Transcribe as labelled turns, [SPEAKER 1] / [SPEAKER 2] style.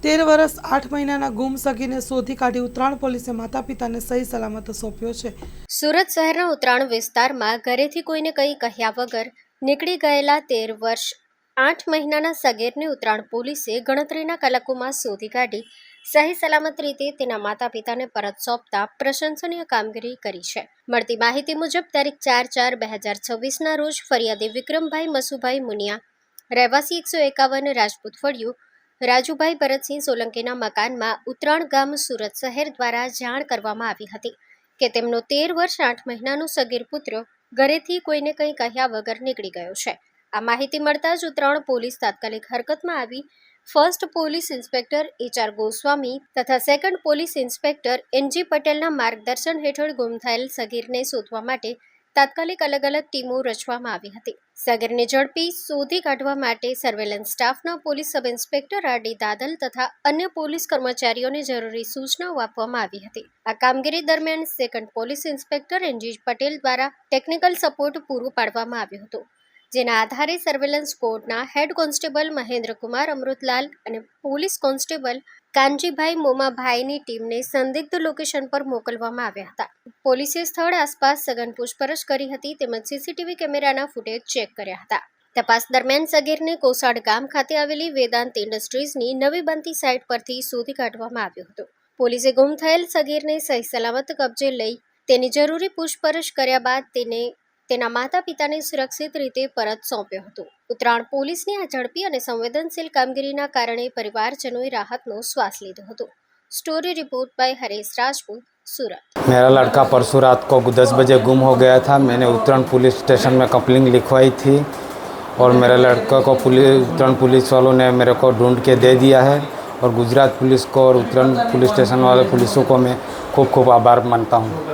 [SPEAKER 1] 13 વર્ષ 8 મહિનાના ગુમ સગીરને શોધી કાઢી ઉત્તરાણ પોલીસે માતા પિતાને સહી સલામત સોંપ્યો છે।
[SPEAKER 2] સુરત શહેરના ઉત્તરાણ વિસ્તારમાં ઘરેથી કોઈને કંઈ કહ્યા વગર નીકળી ગયેલા 13 વર્ષ 8 મહિનાના સગીરને ઉત્તરાણ પોલીસે ગણતરીના કલાકોમાં શોધી કાઢી સહી સલામત રીતે તેના માતા પિતાને પરત સોંપતા પ્રશંસનીય કામગીરી કરી છે। મળતી માહિતી મુજબ તારીખ 4/4/2026ના રોજ ફરિયાદી વિક્રમભાઈ મસુભાઈ મુનિયા રહેવાસી 151 રાજપૂત ફળિયું રાજુભાઈ ભરતસિંહ સોલંકીના મકાનમાં ઉત્તરાણ ગામ સુરત શહેર દ્વારા જાણ કરવામાં આવી હતી કે તેમનો 13 વર્ષ 8 મહિનાનો સગીર પુત્ર ઘરેથી કોઈને કંઈ કહ્યા વગર નીકળી ગયો છે। આ માહિતી મળતા જ ઉત્તરાણ પોલીસ તાત્કાલિક હરકતમાં આવી first police inspector HR Goswami તથા સેકન્ડ પોલીસ ઇન્સ્પેક્ટર NG પટેલના માર્ગદર્શન હેઠળ ગુમ થયેલ સગીરને શોધવા માટે તાત્કાલિક અલગ અલગ ટીમો રચવામાં આવી હતી। સગીરને ઝડપી શોધી કાઢવા માટે સર્વેલન્સ સ્ટાફના પોલીસ સબ ઇન્સ્પેક્ટર RD દાદલ તથા અન્ય પોલીસ કર્મચારીઓને જરૂરી સૂચનાઓ આપવામાં આવી હતી। આ કામગીરી દરમિયાન second police inspector NG Patel દ્વારા ટેકનિકલ સપોર્ટ પૂરો પાડવામાં આવ્યો હતો, જેના આધારે સર્વેલન્સ સ્ક્વોડના હેડ કોન્સ્ટેબલ મહેન્દ્રકુમાર અમૃતલાલ અને પોલીસ કોન્સ્ટેબલ કાનજીભાઈ મોમાભાઈની ટીમને સંદિગ્ધ લોકેશન પર મોકલવામાં આવ્યા હતા। પોલીસે સ્થળ આસપાસ સઘન પૂછપરછ કરી હતી તેમજ CCTV કેમેરાના ફૂટેજ ચેક કર્યા હતા। તપાસ દરમિયાન સગીરને કોસાડ ગામ ખાતે આવેલી વેદાંત ઇન્ડસ્ટ્રીઝની નવી બનતી સાઇટ પરથી શોધી કાઢવામાં આવ્યો હતો। પોલીસે ગુમ થયેલ સગીરને સહી સલામત કબજે લઈ તેની જરૂરી પૂછપરછ કર્યા બાદ તેને તેના માતા પિતાને સુરક્ષિત રીતે પરત સોંપ્યો હતો। ઉત્તરાણ પોલીસની આ ઝડપી અને સંવેદનશીલ કામગીરીના કારણે પરિવારજનોએ રાહતનો શ્વાસ લીધો હતો। Story report by Harish Rajput, Surat.
[SPEAKER 3] मेरा लड़का परसों रात को 10 बजे गुम हो गया था। मैंने उत्तराण पुलिस स्टेशन में कंप्लेंट लिखवाई थी और मेरे लड़का को उत्तराण पुलिस वालों ने मेरे को ढूंढ के दे दिया है और गुजरात पुलिस को और उत्तराण पुलिस स्टेशन वाले पुलिसों को मैं खूब खूब आभार मानता हूँ।